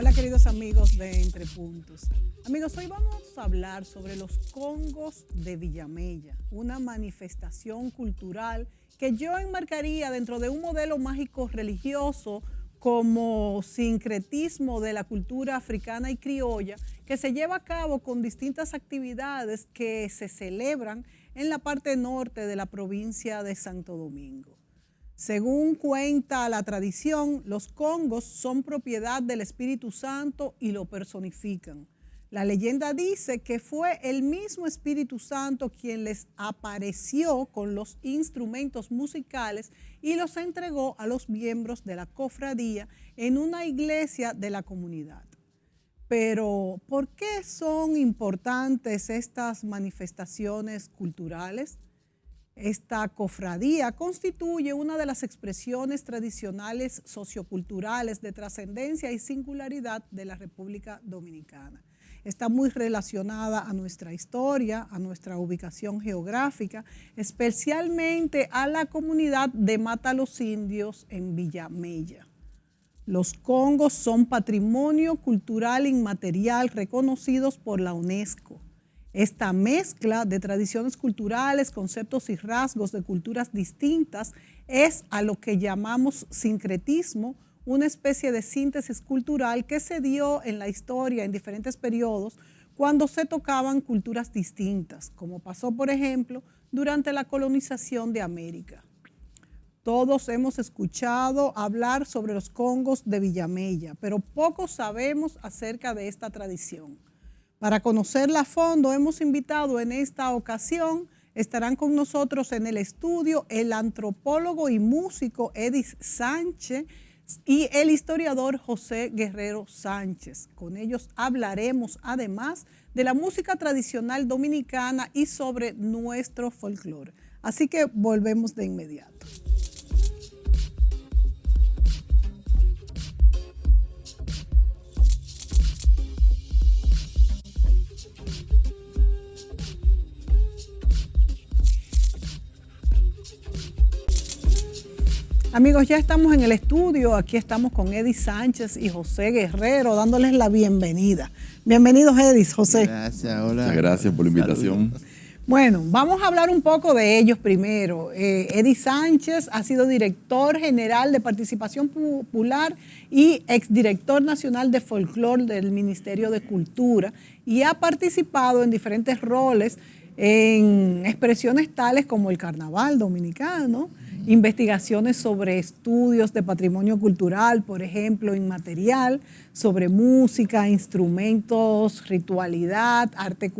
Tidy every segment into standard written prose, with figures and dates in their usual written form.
Hola queridos amigos de Entre Puntos. Amigos, hoy vamos a hablar sobre los congos de Villamella, una manifestación cultural que yo enmarcaría dentro de un modelo mágico religioso como sincretismo de la cultura africana y criolla que se lleva a cabo con distintas actividades que se celebran en la parte norte de la provincia de Santo Domingo. Según cuenta la tradición, los congos son propiedad del Espíritu Santo y lo personifican. La leyenda dice que fue el mismo Espíritu Santo quien les apareció con los instrumentos musicales y los entregó a los miembros de la cofradía en una iglesia de la comunidad. Pero, ¿por qué son importantes estas manifestaciones culturales? Esta cofradía constituye una de las expresiones tradicionales socioculturales de trascendencia y singularidad de la República Dominicana. Está muy relacionada a nuestra historia, a nuestra ubicación geográfica, especialmente a la comunidad de Mata los Indios en Villamella. Los congos son patrimonio cultural inmaterial reconocidos por la UNESCO. Esta mezcla de tradiciones culturales, conceptos y rasgos de culturas distintas es a lo que llamamos sincretismo, una especie de síntesis cultural que se dio en la historia en diferentes periodos cuando se tocaban culturas distintas, como pasó, por ejemplo, durante la colonización de América. Todos hemos escuchado hablar sobre los congos de Villamella, pero poco sabemos acerca de esta tradición. Para conocerla a fondo, hemos invitado en esta ocasión, estarán con nosotros en el estudio el antropólogo y músico Edis Sánchez y el historiador José Guerrero Sánchez. Con ellos hablaremos además de la música tradicional dominicana y sobre nuestro folclore. Así que volvemos de inmediato. Amigos, ya estamos en el estudio, aquí estamos con Edis Sánchez y José Guerrero, dándoles la bienvenida. Bienvenidos, Edis, José. Gracias, hola. Muchas gracias por la invitación. Bueno, vamos a hablar un poco de ellos primero. Edis Sánchez ha sido director general de Participación Popular y exdirector nacional de Folclore del Ministerio de Cultura y ha participado en diferentes roles en expresiones tales como el Carnaval Dominicano, investigaciones sobre estudios de patrimonio cultural, por ejemplo, inmaterial, sobre música, instrumentos, ritualidad, arte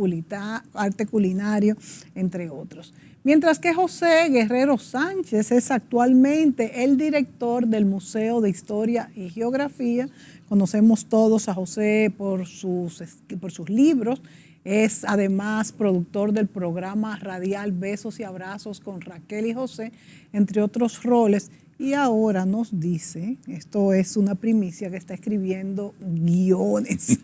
culinario, entre otros. Mientras que José Guerrero Sánchez es actualmente el director del Museo de Historia y Geografía. Conocemos todos a José por sus libros. Es además productor del programa radial Besos y Abrazos con Raquel y José, entre otros roles. Y ahora nos dice, esto es una primicia, que está escribiendo guiones.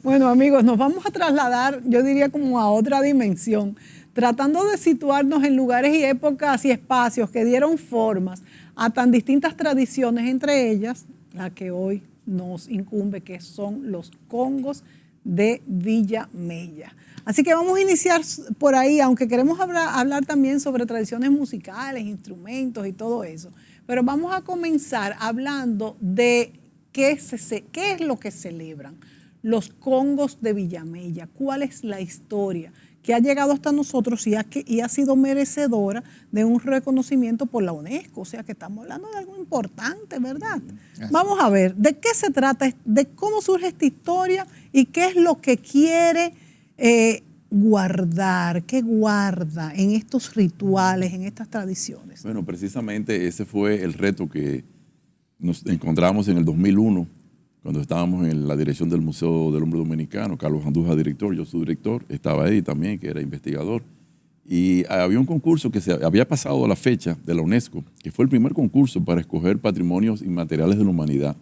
Bueno, amigos, nos vamos a trasladar, yo diría como a otra dimensión, tratando de situarnos en lugares y épocas y espacios que dieron formas a tan distintas tradiciones, entre ellas la que hoy nos incumbe, que son los congos de Villamella. Así que vamos a iniciar por ahí, aunque queremos hablar también sobre tradiciones musicales, instrumentos y todo eso. Pero vamos a comenzar hablando de qué es lo que celebran los congos de Villamella, cuál es la historia que ha llegado hasta nosotros y ha sido merecedora de un reconocimiento por la UNESCO. O sea que estamos hablando de algo importante, ¿verdad? Vamos a ver, ¿de qué se trata? ¿De cómo surge esta historia y qué es lo que quiere guardar? ¿Qué guarda en estos rituales, en estas tradiciones? Bueno, precisamente ese fue el reto que nos encontramos en el 2001, cuando estábamos en la dirección del Museo del Hombre Dominicano. Carlos Andújar, director, yo su director, estaba Eddie también, que era investigador. Y había un concurso que se había pasado a la fecha de la UNESCO, que fue el primer concurso para escoger patrimonios inmateriales de la humanidad.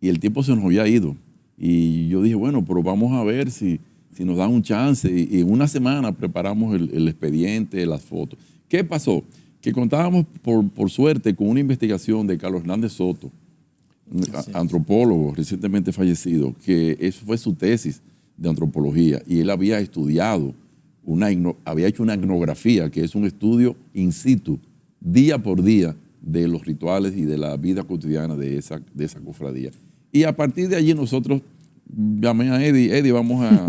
Y el tiempo se nos había ido. Y yo dije, bueno, pero vamos a ver si nos dan un chance. Y en una semana preparamos el expediente, las fotos. ¿Qué pasó? Que contábamos, por suerte, con una investigación de Carlos Hernández Soto, antropólogo recientemente fallecido, que eso fue su tesis de antropología, y él había estudiado, había hecho una etnografía, que es un estudio in situ, día por día, de los rituales y de la vida cotidiana de esa cofradía. Y a partir de allí nosotros llamé a Eddie, vamos a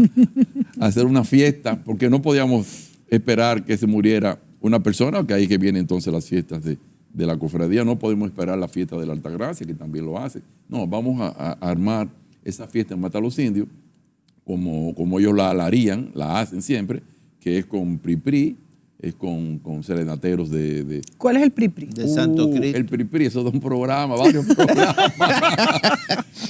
hacer una fiesta, porque no podíamos esperar que se muriera una persona, que ahí que vienen entonces las fiestas de la cofradía. No podemos esperar la fiesta de la Altagracia, que también lo hace. No, vamos a armar esa fiesta en Mata los Indios, como ellos la harían, la hacen siempre, que es con PRI, es con serenateros de... ¿Cuál es el PRI? De Santo Cristo. El PRI, eso es un programa, varios programas.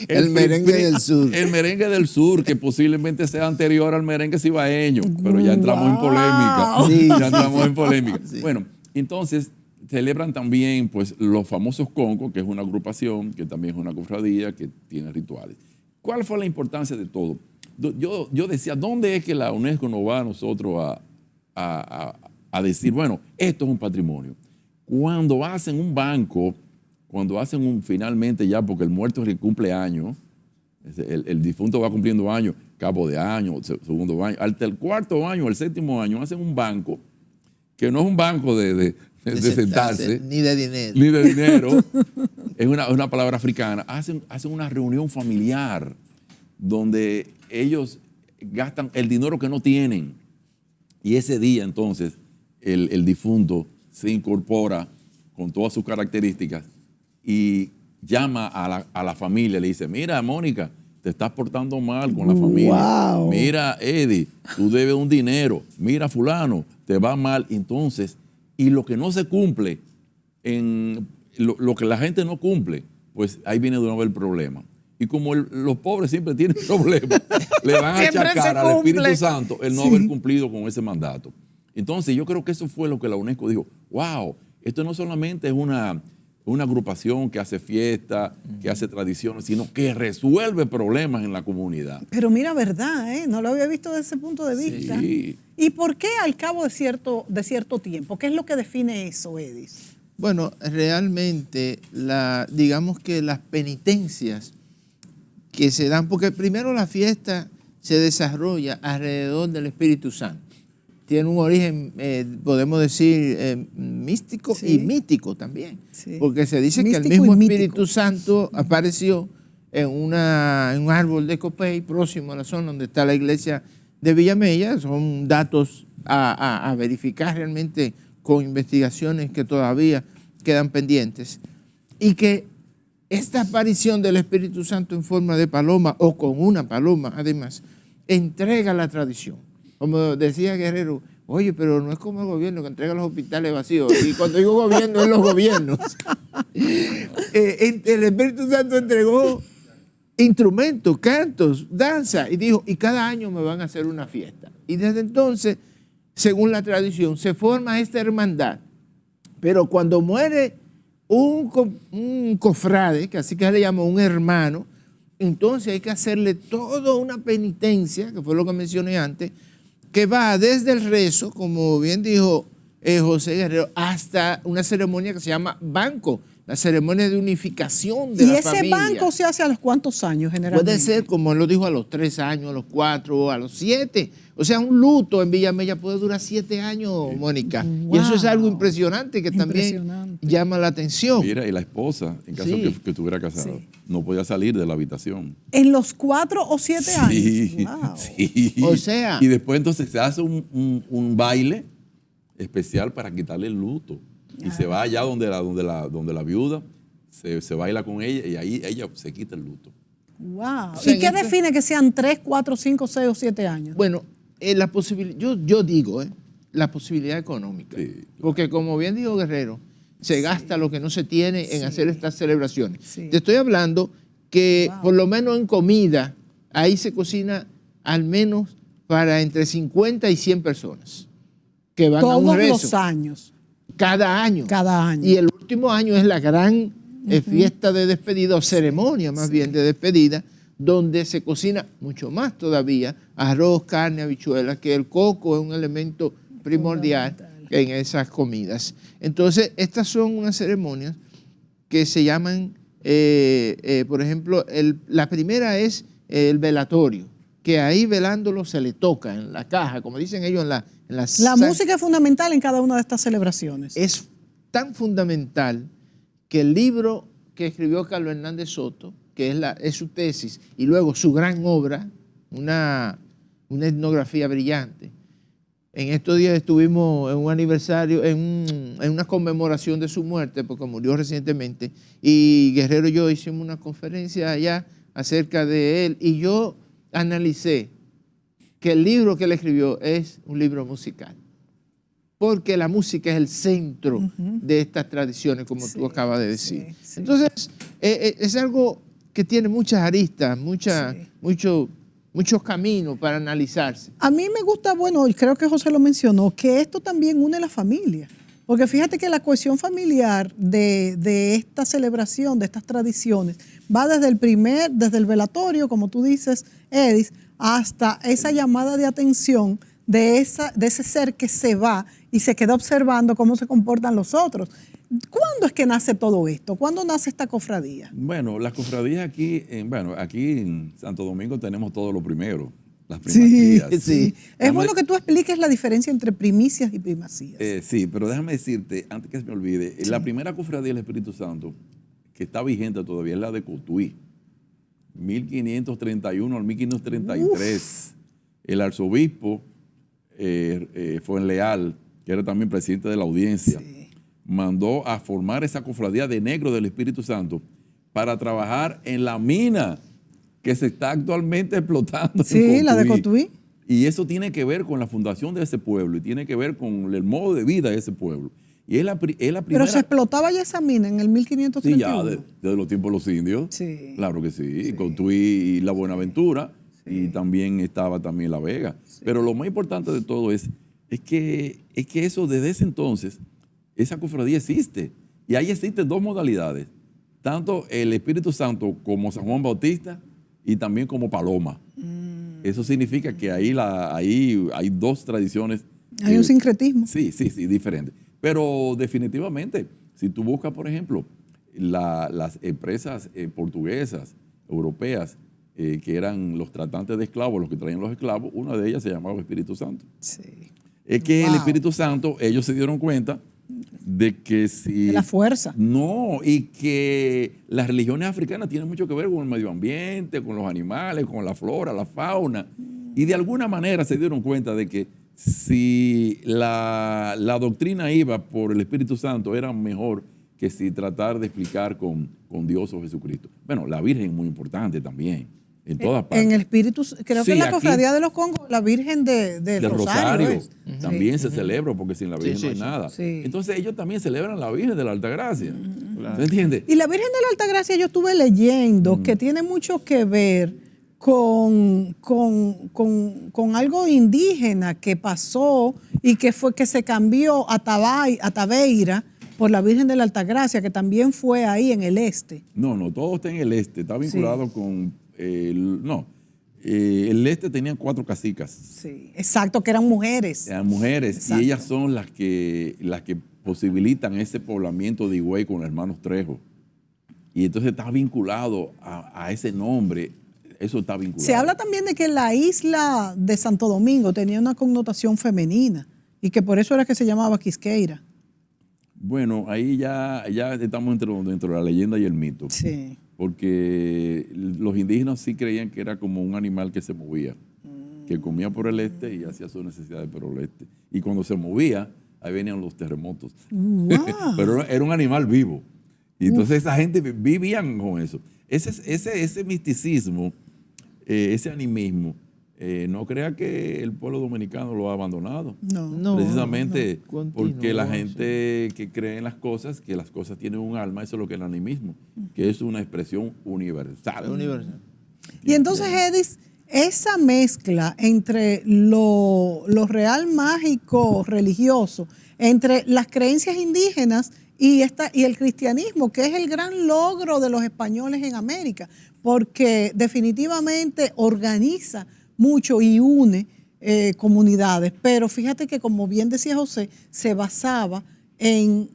El merengue del sur. El merengue del sur, que posiblemente sea anterior al merengue cibaeño, pero ya entramos en polémica. Sí. Ya entramos en polémica. Sí. Bueno, entonces celebran también pues los famosos concos, que es una agrupación, que también es una cofradía, que tiene rituales. ¿Cuál fue la importancia de todo? Yo decía, ¿dónde es que la UNESCO nos va a nosotros a decir, bueno, esto es un patrimonio? Cuando hacen un banco, cuando hacen finalmente ya, porque el muerto es el cumpleaños, el difunto va cumpliendo años, cabo de año, segundo año, hasta el cuarto año, el séptimo año, hacen un banco, que no es un banco de sentarse, ni de dinero. Ni de dinero, es una palabra africana. Hacen una reunión familiar donde ellos gastan el dinero que no tienen. Y ese día, entonces, el difunto se incorpora con todas sus características y llama a la familia, le dice, mira, Mónica, te estás portando mal con la familia. Wow. Mira, Eddie, tú debes un dinero. Mira, fulano, te va mal. Entonces, y lo que no se cumple, lo que la gente no cumple, pues ahí viene de nuevo el problema. Y como los pobres siempre tienen problemas, le van a achacar al Espíritu Santo el no haber cumplido con ese mandato. Entonces yo creo que eso fue lo que la UNESCO dijo, wow, esto no solamente es una agrupación que hace fiesta, que hace tradiciones, sino que resuelve problemas en la comunidad. Pero mira, verdad, ¿eh? No lo había visto desde ese punto de vista. Sí. ¿Y por qué al cabo de cierto tiempo? ¿Qué es lo que define eso, Edis? Bueno, realmente, digamos que las penitencias que se dan, porque primero la fiesta se desarrolla alrededor del Espíritu Santo. Tiene un origen, podemos decir, místico y mítico también. Sí. Porque se dice místico que el mismo Espíritu Santo apareció en un árbol de copey próximo a la zona donde está la iglesia de Villamella. Son datos a verificar realmente con investigaciones que todavía quedan pendientes. Y que esta aparición del Espíritu Santo en forma de paloma o con una paloma, además, entrega la tradición. Como decía Guerrero, oye, pero no es como el gobierno que entrega los hospitales vacíos. Y cuando digo gobierno, es los gobiernos. El Espíritu Santo entregó instrumentos, cantos, danza, y dijo, y cada año me van a hacer una fiesta. Y desde entonces, según la tradición, se forma esta hermandad. Pero cuando muere un cofrade, que así que se le llama un hermano, entonces hay que hacerle toda una penitencia, que fue lo que mencioné antes, que va desde el rezo, como bien dijo José Guerrero, hasta una ceremonia que se llama banco, la ceremonia de unificación de la familia. ¿Y ese banco se hace a los cuántos años generalmente? Puede ser, como él lo dijo, a los 3 años, a los 4, a los 7. O sea, un luto en Villamella puede durar 7 años, Mónica. Wow. Y eso es algo impresionante que también llama la atención. Mira, y la esposa, en caso que estuviera casada, no podía salir de la habitación. ¿En los 4 o 7 años? Wow. Sí. O sea. Y después entonces se hace un baile especial para quitarle el luto. Y se va allá donde la viuda, se baila con ella y ahí ella se quita el luto. Wow. O sea, ¿y qué define que sean 3, 4, 5, 6 o 7 años? Bueno, la posibilidad, yo digo, la posibilidad económica. Sí, claro. Porque como bien dijo Guerrero, se gasta lo que no se tiene en hacer estas celebraciones. Sí. Te estoy hablando que por lo menos en comida, ahí se cocina al menos para entre 50 y 100 personas que van a un rezo. Todos los años. Cada año. Cada año. Y el último año es la gran fiesta de despedida, o ceremonia más bien de despedida, donde se cocina mucho más todavía, arroz, carne, habichuelas, que el coco es un elemento primordial en esas comidas. Entonces, estas son unas ceremonias que se llaman por ejemplo, la primera es el velatorio, que ahí velándolo se le toca en la caja, como dicen ellos en la La música es fundamental en cada una de estas celebraciones. Es tan fundamental que el libro que escribió Carlos Hernández Soto, que es su tesis, y luego su gran obra, una etnografía brillante. En estos días estuvimos en un aniversario, en una conmemoración de su muerte, porque murió recientemente, y Guerrero y yo hicimos una conferencia allá acerca de él, y yo analicé que el libro que él escribió es un libro musical, porque la música es el centro de estas tradiciones, como tú acabas de decir. Sí. Entonces, es algo que tiene muchas aristas, muchos caminos para analizarse. A mí me gusta, bueno, y creo que José lo mencionó, que esto también une a la familia. Porque fíjate que la cohesión familiar de esta celebración, de estas tradiciones, va desde el velatorio, como tú dices, Edis, hasta esa llamada de atención de ese ser que se va y se queda observando cómo se comportan los otros. ¿Cuándo es que nace todo esto? ¿Cuándo nace esta cofradía? Bueno, las cofradías aquí en Santo Domingo tenemos todo lo primero, las primacías. Sí. Es bueno que tú expliques la diferencia entre primicias y primacías. Sí, pero déjame decirte, antes que se me olvide, la primera cofradía del Espíritu Santo, que está vigente todavía, es la de Cotuí, 1531 al 1533. El arzobispo Fuenleal, que era también presidente de la audiencia, mandó a formar esa cofradía de negro del Espíritu Santo para trabajar en la mina que se está actualmente explotando. Sí, la de Cotuí. Y eso tiene que ver con la fundación de ese pueblo y tiene que ver con el modo de vida de ese pueblo. Y es la primera... Pero se explotaba ya esa mina en el 1531. Sí, ya desde los tiempos de los indios. Sí. Claro que sí. Cotuí y la Buenaventura. Y también estaba también La Vega. Pero lo más importante de todo es que eso desde ese entonces, esa cofradía existe. Y ahí existen dos modalidades. Tanto el Espíritu Santo como San Juan Bautista y también como Paloma. Eso significa que ahí hay dos tradiciones. Hay un sincretismo. Sí, diferentes. Pero definitivamente, si tú buscas, por ejemplo, las empresas portuguesas, europeas, que eran los tratantes de esclavos, los que traían los esclavos, una de ellas se llamaba Espíritu Santo. Sí. Es que el Espíritu Santo, ellos se dieron cuenta de que si... De la fuerza. No, y que las religiones africanas tienen mucho que ver con el medio ambiente, con los animales, con la flora, la fauna. Y de alguna manera se dieron cuenta de que si la doctrina iba por el Espíritu Santo, era mejor que si tratar de explicar con Dios o Jesucristo. Bueno, la Virgen es muy importante también, en todas partes. En el Espíritu, creo que en la aquí, cofradía de los Congos, la Virgen del Rosario también se celebra, porque sin la Virgen no hay nada. Sí. Entonces ellos también celebran la Virgen de la Altagracia. ¿Se entiende? Y la Virgen de la Altagracia, yo estuve leyendo que tiene mucho que ver con algo indígena que pasó y que fue que se cambió a Tabeira por la Virgen de la Altagracia, que también fue ahí en el este. No, todo está en el este, está vinculado con... el este tenía 4 cacicas. Sí, exacto, que eran mujeres. Eran mujeres, Exacto. y ellas son las que posibilitan ese poblamiento de Higüey con los hermanos Trejo. Y entonces está vinculado a ese nombre, eso está vinculado. Se habla también de que la isla de Santo Domingo tenía una connotación femenina y que por eso era que se llamaba Quisqueira. Bueno, ahí ya estamos dentro de la leyenda y el mito. Sí. Porque los indígenas sí creían que era como un animal que se movía, que comía por el este y hacía sus necesidades por el este. Y cuando se movía, ahí venían los terremotos. Wow. Pero era un animal vivo. Y entonces esa gente vivían con eso. Ese misticismo, ese animismo, no crea que el pueblo dominicano lo ha abandonado. No. Precisamente porque la gente que cree en las cosas, que las cosas tienen un alma, eso es lo que es el animismo, que es una expresión universal. Y entonces, Edis, esa mezcla entre lo real mágico religioso, entre las creencias indígenas y el cristianismo, que es el gran logro de los españoles en América, porque definitivamente organiza mucho y une comunidades, pero fíjate que, como bien decía José, se basaba en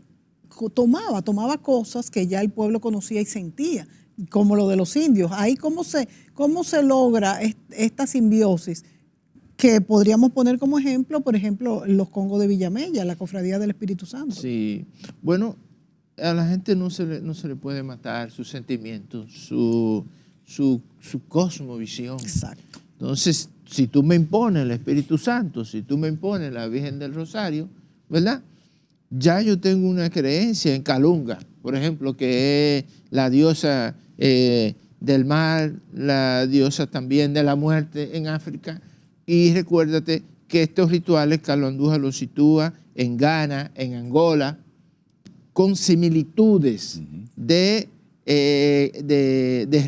tomaba cosas que ya el pueblo conocía y sentía, como lo de los indios. Ahí cómo se logra esta simbiosis que podríamos poner como ejemplo, por ejemplo, los congos de Villamella, la Cofradía del Espíritu Santo. Sí, bueno, a la gente no se le puede matar sus sentimientos, su cosmovisión. Exacto. Entonces, si tú me impones el Espíritu Santo, si tú me impones la Virgen del Rosario, ¿verdad? Ya yo tengo una creencia en Calunga, por ejemplo, que es la diosa del mar, la diosa también de la muerte en África. Y recuérdate que estos rituales Carlos Andújar los sitúa en Ghana, en Angola, con similitudes de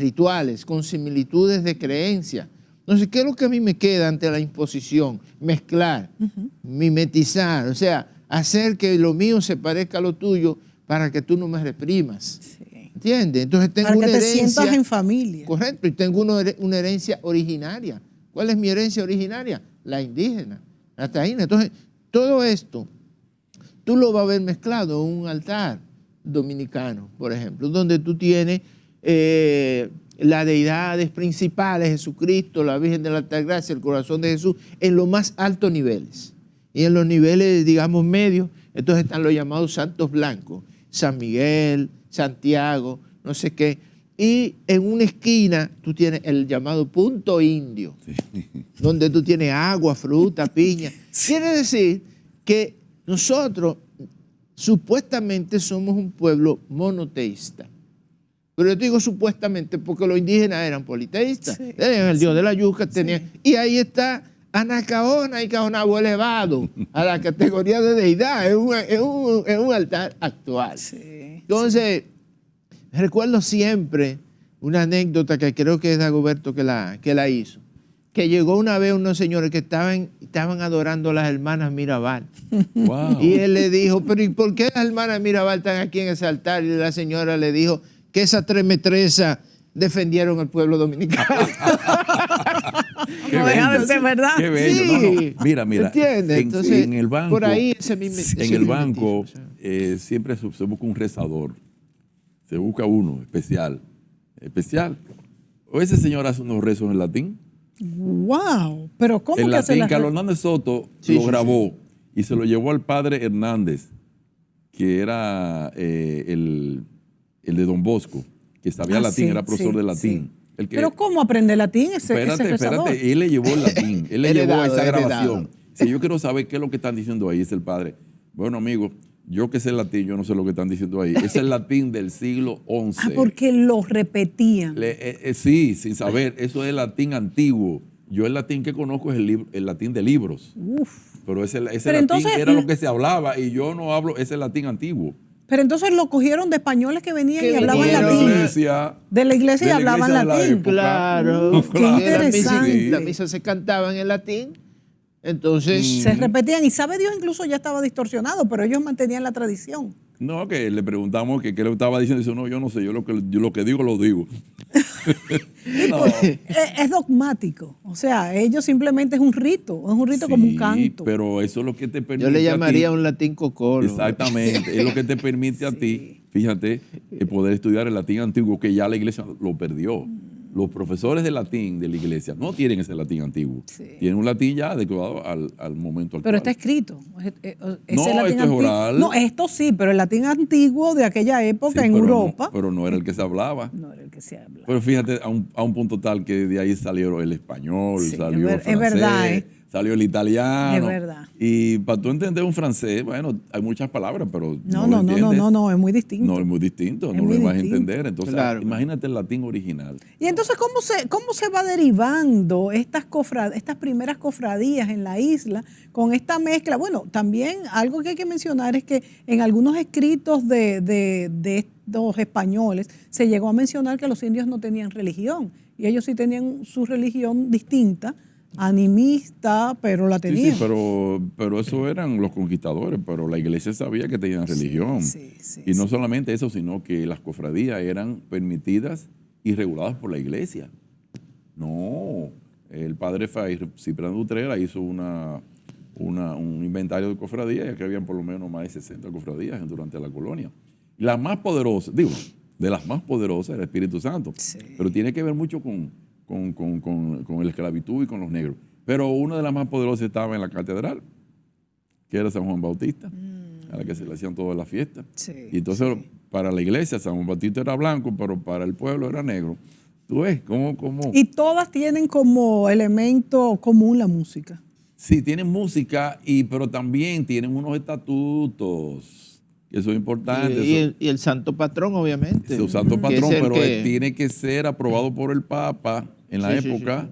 rituales, con similitudes de creencia. Entonces, ¿qué es lo que a mí me queda ante la imposición? Mezclar, mimetizar, o sea, hacer que lo mío se parezca a lo tuyo para que tú no me reprimas. Sí. ¿Entiendes? Entonces tengo Para una que te herencia. sientas en familia. Correcto, y tengo una herencia originaria. ¿Cuál es mi herencia originaria? La indígena, la taína. Entonces, todo esto, tú lo vas a ver mezclado en un altar dominicano, por ejemplo, donde tú tienes las deidades principales, Jesucristo, la Virgen de la Altagracia, el corazón de Jesús, en los más altos niveles. Y en los niveles, digamos, medios, entonces están los llamados santos blancos, San Miguel, Santiago, no sé qué. Y en una esquina tú tienes el llamado punto indio, donde tú tienes agua, fruta, piña. Quiere decir que nosotros supuestamente somos un pueblo monoteísta. Pero yo te digo supuestamente porque los indígenas eran politeístas. Sí, Tenían el dios de la yuca, tenían, sí. y ahí está Anacaona y Cajonabo elevado a la categoría de deidad. Es un altar actual. Sí. Entonces, recuerdo siempre una anécdota que creo que es Dagoberto que la hizo. Que llegó una vez unos señores que estaban adorando a las hermanas Mirabal. Wow. Y él le dijo, pero ¿y por qué las hermanas Mirabal están aquí en ese altar? Y la señora le dijo que esas tres metresas defendieron al pueblo dominicano. Qué No deja de bello. ser verdad. Qué bello. Sí. No. Mira. ¿Entiendes? En, Entonces, en el banco, por ahí ese mimetismo. en el banco siempre se busca un rezador. Se busca uno especial. O ese señor hace unos rezos en latín. Wow, pero ¿cómo En que hace latín, la Carlos Hernández Soto lo grabó y se lo llevó al padre Hernández, que era el de Don Bosco, que sabía latín, sí, era profesor sí, de latín. sí. El que, Pero ¿cómo aprende latín ese rezador? espérate, él le llevó el latín, él le llevó esa Heredado. grabación. Si yo quiero saber qué es lo que están diciendo ahí, es el padre. Bueno, amigo, yo que sé latín, yo no sé lo que están diciendo ahí. Es el latín del siglo XI. Ah, porque lo repetían. Sí, sin saber, eso es latín antiguo. Yo el latín que conozco es el latín de libros. Uf. Pero ese Pero latín entonces, era lo que se hablaba y yo no hablo ese latín antiguo. Pero entonces lo cogieron de españoles que venían y hablaban vinieron latín. De la iglesia De la iglesia y hablaban de la latín. época. Claro, Qué las interesante. las misas se cantaban en latín. Entonces, Se repetían y sabe Dios incluso ya estaba distorsionado, pero ellos mantenían la tradición. No, que le preguntamos que qué le estaba diciendo. Dice, no, yo no sé, yo lo que digo, lo digo. No. Es dogmático, o sea, ellos simplemente es un rito como un canto. Pero eso es lo que te permite. yo le a ti- llamaría un latín cocolo. Exactamente, es lo que te permite a ti, fíjate, poder estudiar el latín antiguo, que ya la iglesia lo perdió. Los profesores de latín de la iglesia no tienen ese latín antiguo. Sí. Tienen un latín ya adecuado al momento actual. Pero está escrito. No, Ese latín esto es antiguo- oral. No, esto sí, pero el latín antiguo de aquella época Sí, en pero Europa No, pero no era el que se hablaba. no era el que se habla. Pero fíjate, a un punto tal que de ahí salió el español, Sí, salió el es francés, verdad, salió el italiano. Es verdad. Y para tú entender un francés, bueno, hay muchas palabras, pero No, lo entiendes. no, es muy distinto. No, es muy distinto, Es no muy lo vas a distinto. entender. Entonces, Claro. imagínate el latín original. Y entonces, ¿cómo se va derivando estas primeras cofradías en la isla con esta mezcla? Bueno, también algo que hay que mencionar es que en algunos escritos de estos españoles se llegó a mencionar que los indios no tenían religión y ellos sí tenían su religión distinta, animista, pero la tenían. Sí, pero eso eran los conquistadores, pero la iglesia sabía que tenían religión. sí, y no solamente eso, sino que las cofradías eran permitidas y reguladas por la iglesia. No, el padre Cipriano Utrera hizo un inventario de cofradías, ya que habían por lo menos más de 60 cofradías durante la colonia. La más poderosa, digo, de las más poderosas era el Espíritu Santo, Sí. pero tiene que ver mucho con la esclavitud y con los negros. Pero una de las más poderosas estaba en la catedral, que era San Juan Bautista, a la que se le hacían todas las fiestas. Sí, Y entonces, sí. para la iglesia, San Juan Bautista era blanco, pero para el pueblo era negro. ¿Tú ves cómo? Y todas tienen como elemento común la música. Sí, tienen música, pero también tienen unos estatutos, que eso es importante. Y el santo patrón, obviamente. Su santo que es patrón, el pero que- tiene que ser aprobado por el Papa en la Sí, sí, época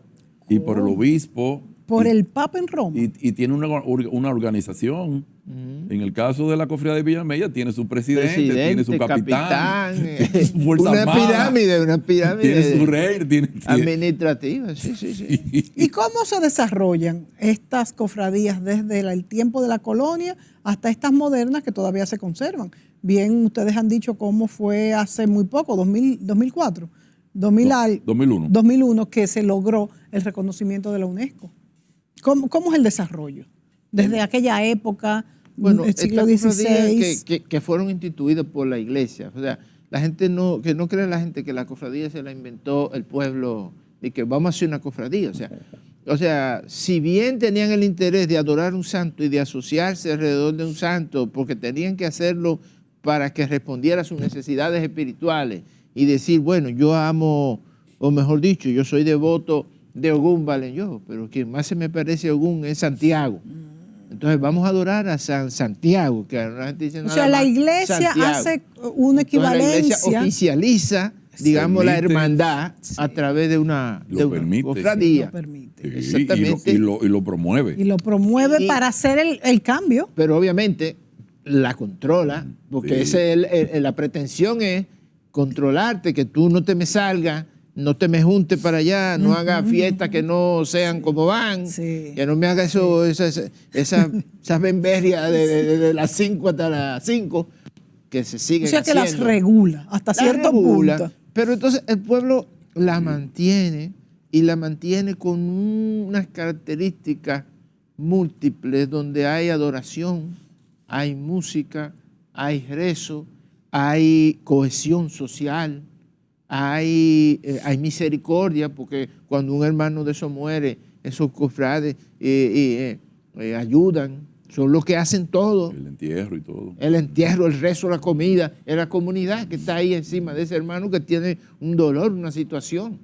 y por el ¿Cómo? obispo. Por y, el Papa en Roma. y tiene una organización. En el caso de la cofradía de Villamella, tiene su presidente, tiene su capitán, tiene su fuerza una armada, pirámide tiene su rey, tiene administrativa, sí. ¿Y cómo se desarrollan estas cofradías desde el tiempo de la colonia hasta estas modernas que todavía se conservan? Bien, ustedes han dicho cómo fue hace muy poco, 2004, 2001. 2001, que se logró el reconocimiento de la UNESCO. ¿Cómo es el desarrollo? Desde aquella época, Bueno, el siglo estas cofradías XVI. que fueron instituidas por la iglesia. O sea, la gente que no cree la gente que la cofradía se la inventó el pueblo y que vamos a hacer una cofradía. O sea, si bien tenían el interés de adorar un santo y de asociarse alrededor de un santo, porque tenían que hacerlo para que respondiera a sus necesidades espirituales y decir, bueno, yo amo, o mejor dicho, yo soy devoto de Ogún Valenyó, pero quien más se me parece a Ogún es Santiago. Entonces vamos a adorar a San Santiago, que la gente dice O nada sea, la más iglesia Santiago. hace una Entonces, la iglesia equivalencia. oficializa, digamos, la Permite. hermandad a través de una, Lo de una permite. cofradía. Lo permite. Sí, Exactamente. y lo promueve. Y lo promueve Y- para hacer el cambio. Pero obviamente la controla, porque Sí. ese es la pretensión es controlarte, que tú no te me salgas, no te me juntes para allá, no hagas fiestas que no sean como van, Sí. que no me hagas esas bemberias de las 5 hasta las 5 que se siguen O sea que las haciendo. regula hasta La cierto regula, punto. pero entonces el pueblo la mantiene y la mantiene con unas características múltiples donde hay adoración, hay música, hay rezo, hay cohesión social, hay misericordia, porque cuando un hermano de esos muere, esos cofrades ayudan, son los que hacen todo. El entierro y todo. El entierro, el rezo, la comida, es la comunidad que está ahí encima de ese hermano que tiene un dolor, una situación.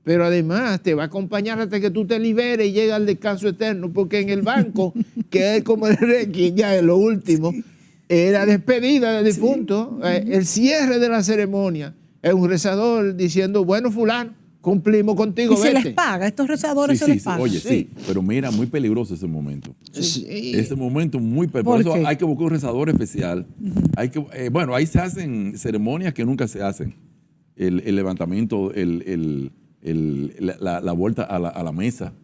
Pero además te va a acompañar hasta que tú te liberes y llegas al descanso eterno, porque en el banco, que es como el requiem, ya es lo último, la despedida del difunto, el cierre de la ceremonia, es un rezador diciendo, bueno, fulano, cumplimos contigo, Y se vete. les paga, a estos rezadores Sí, se sí, les sí. paga. Oye, Sí. sí, pero mira, muy peligroso ese momento. Sí. Ese momento muy peligroso. ¿Por Por eso qué? hay que buscar un rezador especial. Bueno, ahí se hacen ceremonias que nunca se hacen. El levantamiento, la vuelta a la mesa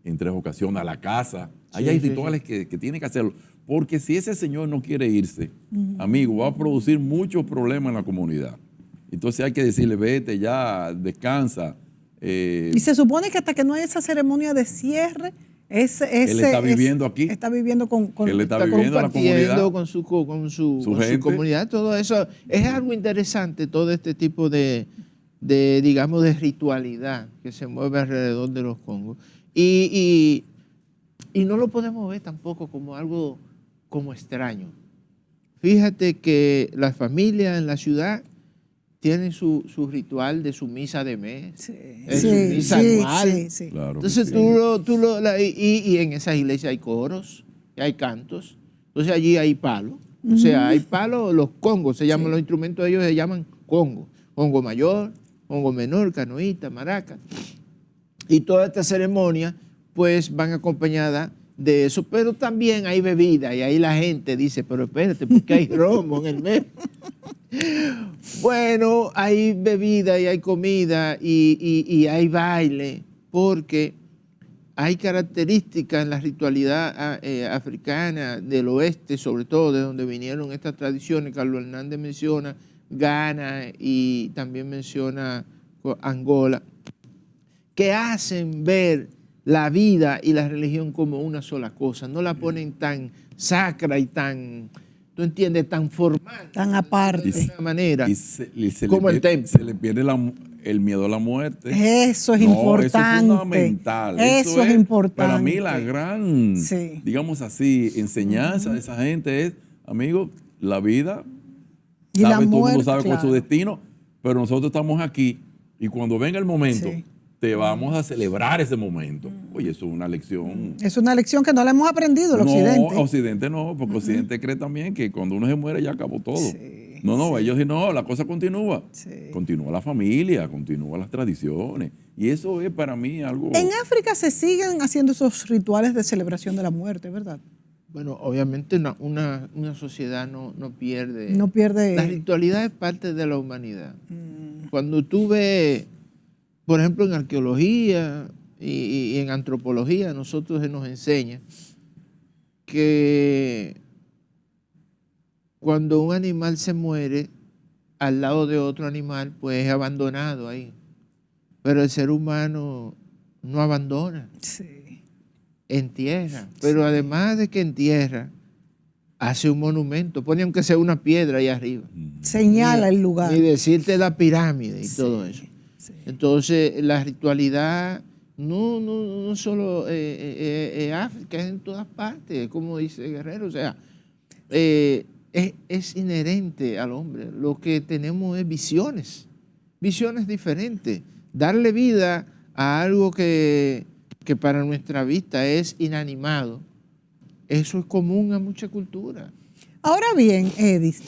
en 3 ocasiones, a la casa. Ahí hay rituales que tienen que hacerlo. Porque si ese señor no quiere irse, amigo, va a producir muchos problemas en la comunidad. Entonces hay que decirle, vete ya, descansa. Y se supone que hasta que no hay esa ceremonia de cierre, Él está viviendo aquí. Está viviendo con Él está viviendo la compartiendo comunidad. con su gente. comunidad, todo eso. Es algo interesante, todo este tipo de, digamos, de ritualidad que se mueve alrededor de los congos. Y no lo podemos ver tampoco como algo como extraño. Fíjate que las familias en la ciudad tienen su ritual de su misa de mes, Sí, su misa anual. sí. Claro que Entonces sí. y en esas iglesias hay coros, y hay cantos. Entonces allí hay palos. O sea, hay palos, los congos, se llaman los instrumentos de ellos, se llaman congo. Congo mayor, congo menor, canoita, maraca. Y toda esta ceremonia, pues, van acompañadas de eso. Pero también hay bebida, y ahí la gente dice, pero espérate, porque hay romo en el medio. Bueno, hay bebida y hay comida y hay baile, porque hay características en la ritualidad africana del oeste, sobre todo de donde vinieron estas tradiciones. Carlos Hernández menciona Ghana y también menciona Angola, que hacen ver la vida y la religión como una sola cosa. No la ponen tan sacra y tan, tú entiendes, tan formal. Tan aparte. De una manera. Y se como le el templo. Se le pierde el miedo a la muerte. Eso es No, importante. Eso es fundamental. Eso es importante. Para mí la gran, Sí. digamos así, enseñanza de esa gente es, amigo, la vida, Y la todo el mundo muerte, sabe cuál es su claro. destino, pero nosotros estamos aquí y cuando venga el momento, Sí. te vamos a celebrar ese momento. Oye, eso es una lección. Es una lección que no la hemos aprendido el Occidente. No, Occidente no, porque Occidente cree también que cuando uno se muere ya acabó todo. Sí, No, ellos dicen, no, la cosa continúa. Sí. Continúa la familia, continúa las tradiciones. Y eso es para mí algo... En África se siguen haciendo esos rituales de celebración de la muerte, ¿verdad? Bueno, obviamente una sociedad no pierde. No pierde. La ritualidad es parte de la humanidad. Cuando tú ves, por ejemplo, en arqueología y en antropología, a nosotros se nos enseña que cuando un animal se muere al lado de otro animal, pues es abandonado ahí. Pero el ser humano no abandona, Sí. entierra. Pero además de que entierra, hace un monumento, pone aunque sea una piedra ahí arriba. Señala el lugar. Ni decirte la pirámide y todo eso. Sí. Entonces, la ritualidad no solo en África, es en todas partes, como dice Guerrero. O sea, es inherente al hombre. Lo que tenemos es visiones diferentes. Darle vida a algo que para nuestra vista es inanimado, eso es común a mucha cultura. Ahora bien, Edis,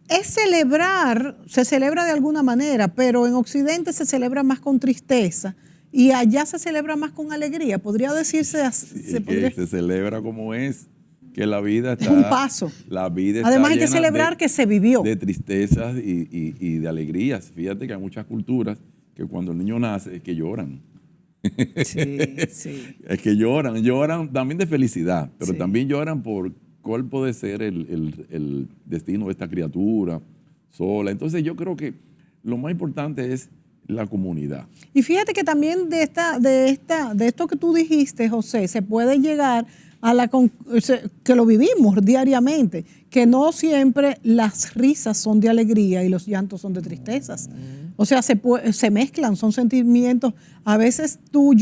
es celebrar, se celebra de alguna manera, pero en Occidente se celebra más con tristeza y allá se celebra más con alegría. Podría decirse así. Se celebra como es, que la vida está... Es un paso. La vida está Además hay que llena celebrar que se vivió. de tristezas y de alegrías. Fíjate que hay muchas culturas que cuando el niño nace es que lloran. Sí, sí. Es que lloran también de felicidad, pero Sí. también lloran por cuál puede ser el destino de esta criatura sola. Entonces yo creo que lo más importante es la comunidad. Y fíjate que también de esto que tú dijiste, José, se puede llegar a que lo vivimos diariamente, que no siempre las risas son de alegría y los llantos son de tristezas. O sea, se mezclan, son sentimientos. A veces tú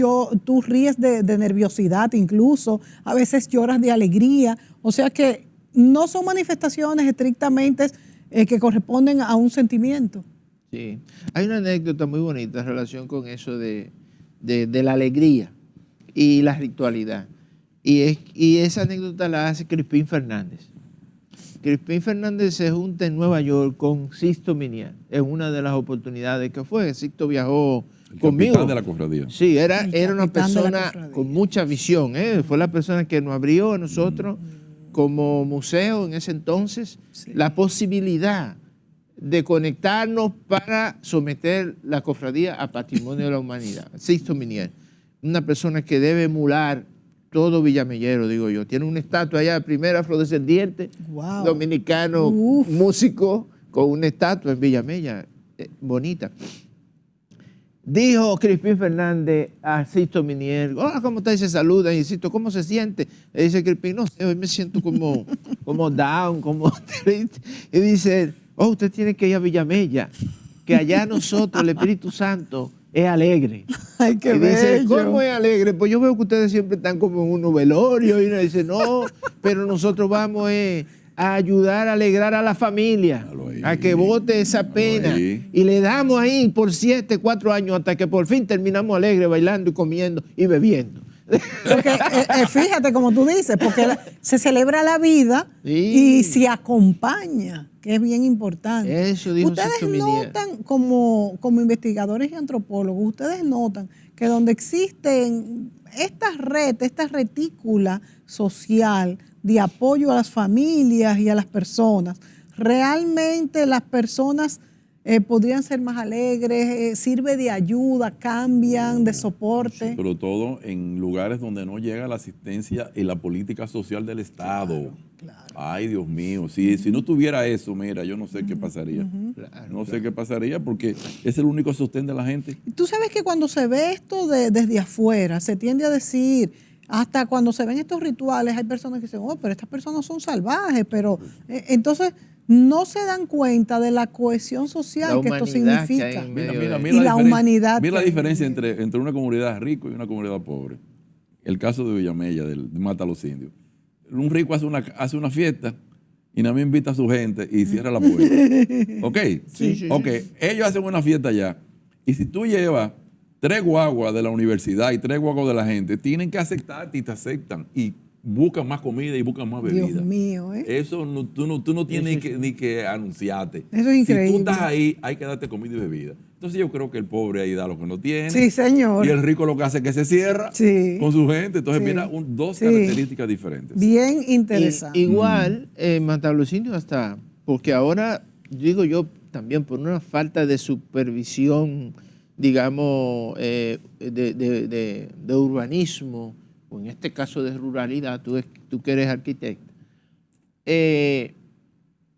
ríes de nerviosidad incluso, a veces lloras de alegría. O sea que no son manifestaciones estrictamente que corresponden a un sentimiento. Sí. Hay una anécdota muy bonita en relación con eso de la alegría y la ritualidad. Y esa anécdota la hace Crispín Fernández. Crispín Fernández se junta en Nueva York con Sixto Minier en una de las oportunidades que fue. Sixto viajó El conmigo. capitán de la cofradía. Sí, era una capitán de la persona cofradía. con mucha visión. Fue la persona que nos abrió a nosotros como museo en ese entonces la posibilidad de conectarnos para someter la cofradía a patrimonio de la humanidad. Sixto Minier, una persona que debe emular todo villamellero, digo yo. Tiene una estatua allá, primer afrodescendiente Wow. dominicano, músico, con una estatua en Villamella, bonita. Dijo Crispín Fernández a Sixto Minier, hola, ¿cómo está? Y se saluda. Y Sixto, ¿cómo se siente? Le dice Crispín, no sé, hoy me siento como down, como triste. Y dice, usted tiene que ir a Villamella, que allá nosotros, el Espíritu Santo, es alegre. Ay, qué Y dice, bello. ¿cómo es alegre? Pues yo veo que ustedes siempre están como en un velorio. Y uno dice, no, pero nosotros vamos a ayudar a alegrar a la familia, a que bote esa pena. ahí. Y le damos ahí por 4 años hasta que por fin terminamos alegre, bailando y comiendo y bebiendo. Porque fíjate como tú dices, porque se celebra la vida Sí. y se acompaña, que es bien importante. Eso dijo ustedes Sixto Minier. notan, como investigadores y antropólogos, ustedes notan que donde existen esta retícula social de apoyo a las familias y a las personas, realmente las personas podrían ser más alegres, sirve de ayuda, cambian, de soporte. Pero todo en lugares donde no llega la asistencia y la política social del Estado. Claro. Ay, Dios mío, si no tuviera eso, mira, yo no sé qué pasaría. No sé qué pasaría porque es el único sostén de la gente. Tú sabes que cuando se ve esto desde afuera, se tiende a decir, hasta cuando se ven estos rituales, hay personas que dicen, oh, pero estas personas son salvajes, pero entonces no se dan cuenta de la cohesión social que esto significa. Y la humanidad. Mira la diferencia entre una comunidad rica y una comunidad pobre. El caso de Villamella, de Mata a los Indios. Un rico hace una fiesta y nada más invita a su gente y cierra la puerta. ¿Ok? Sí. Ok, ellos hacen una fiesta allá. Y si tú llevas 3 guaguas de la universidad y 3 guaguas de la gente, tienen que aceptarte y te aceptan. Y buscan más comida y buscan más bebida. Dios mío, ¿eh? Eso tú no tienes ni que anunciarte. Eso es increíble. Si tú estás ahí, hay que darte comida y bebida. Entonces yo creo que el pobre ahí da lo que no tiene. Sí, señor. Y el rico lo que hace es que se cierra con su gente. Entonces mira, dos características diferentes. Bien interesante. Igual, Mata a los Indios hasta, porque ahora, digo yo, también por una falta de supervisión, digamos, de urbanismo, o en este caso de ruralidad, tú que eres arquitecto,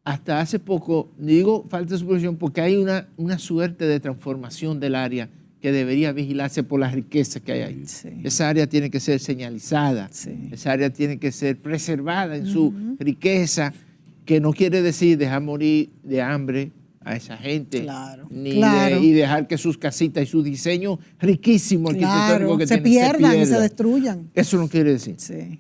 hasta hace poco, digo falta de supervisión porque hay una suerte de transformación del área que debería vigilarse por la riqueza que hay ahí. Sí. Esa área tiene que ser señalizada, esa área tiene que ser preservada en su riqueza, que no quiere decir dejar morir de hambre a esa gente, y dejar que sus casitas y su diseño riquísimo arquitectónico que se pierdan y se destruyan. Eso no quiere decir. Sí.